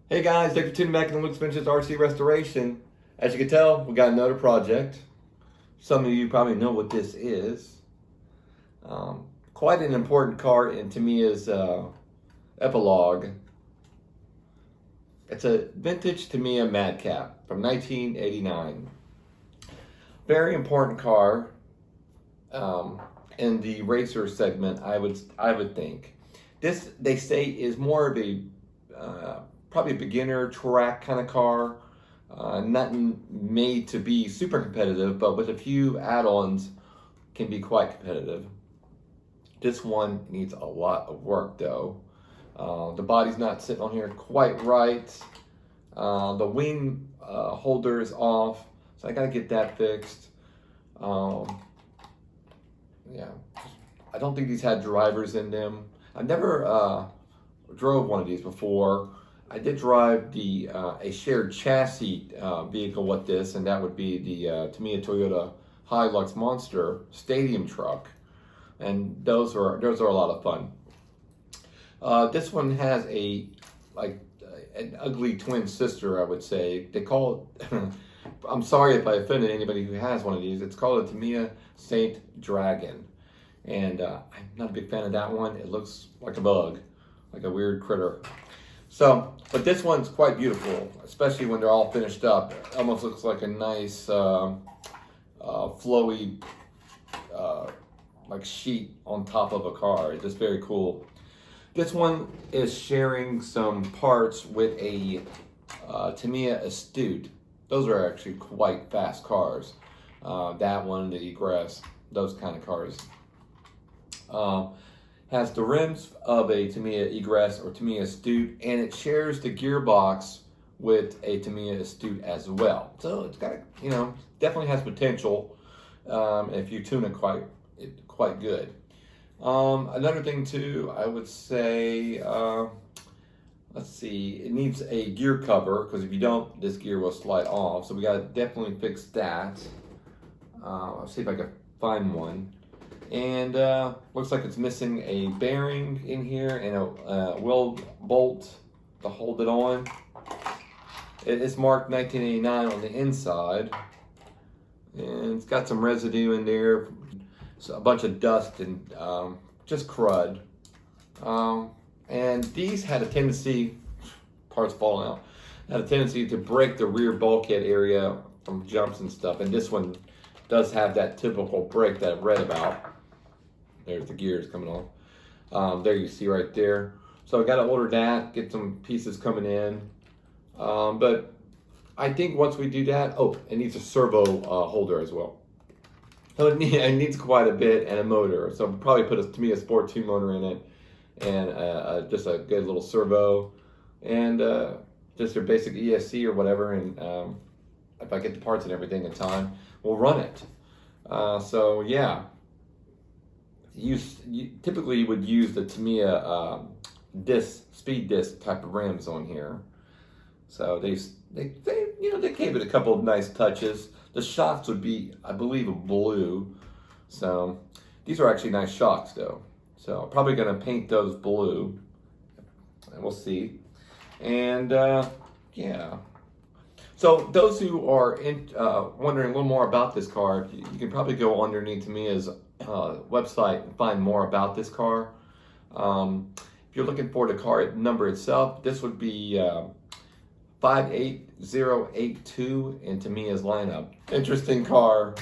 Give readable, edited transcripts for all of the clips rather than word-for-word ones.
Hey guys, thanks for tuning back in Luke's Vintage RC Restoration. As you can tell, we got another project. Some of you probably know what this is. Quite an important car in Tamiya's epilogue. It's a vintage Tamiya MADCAP from 1989. Very important car in the racer segment, I would think. This, they say, is more of a probably a beginner track kind of car, not made to be super competitive, but with a few add-ons can be quite competitive. This one needs a lot of work though. The body's not sitting on here quite right. The wing holder is off, so I gotta get that fixed. Yeah, I don't think these had drivers in them. I've never drove one of these before. I did drive the a shared chassis vehicle with this, and that would be the Tamiya Toyota Hilux Monster Stadium truck, and those are a lot of fun. This one has an ugly twin sister, I would say. They call it. I'm sorry if I offended anybody who has one of these. It's called a Tamiya Saint Dragon, and I'm not a big fan of that one. It looks like a bug, like a weird critter. So, but this one's quite beautiful, especially when they're all finished up. It almost looks like a nice, flowy, like sheet on top of a car. It's just very cool. This one is sharing some parts with a Tamiya Astute. Those are actually quite fast cars. That one, the Egress, those kind of cars. Has the rims of a Tamiya Egress or Tamiya Astute, and it shares the gearbox with a Tamiya Astute as well. So it's got, definitely has potential if you tune it quite good. Another thing too, I would say, let's see, it needs a gear cover, because if you don't, this gear will slide off. So we gotta definitely fix that. I'll see if I can find one. And looks like it's missing a bearing in here and a weld bolt to hold it on. It is marked 1989 on the inside, and it's got some residue in there, so a bunch of dust and just crud. And these had a tendency, parts falling out, had a tendency to break the rear bulkhead area from jumps and stuff, and this one does have that typical break that I've read about. There's the gears coming off. There you see right there. So I got to order that, get some pieces coming in. But I think once we do that, oh, it needs a servo holder as well. So it needs quite a bit, and a motor. So I'll probably put a Tamiya Sport 2 motor in it, and just a good little servo, and just your basic ESC or whatever. And if I get the parts and everything in time, we'll run it. So yeah. Typically you would use the Tamiya speed disc type of rims on here. So they gave it a couple of nice touches. The shocks would be, I believe, blue. So these are actually nice shocks though. So I'm probably gonna paint those blue, and we'll see. And yeah. So those who are wondering a little more about this car, you can probably go underneath Tamiya's website and find more about this car. If you're looking for the car number itself, this would be 58082 in Tamiya's lineup. Interesting car.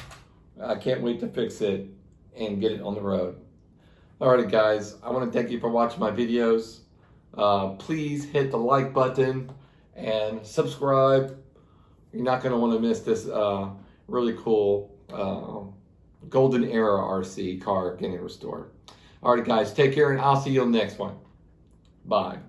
I can't wait to fix it and get it on the road. Alrighty guys, I want to thank you for watching my videos. Please hit the like button and subscribe. You're not going to want to miss this really cool golden era RC car getting restored. Alright guys, take care, and I'll see you on the next one. Bye.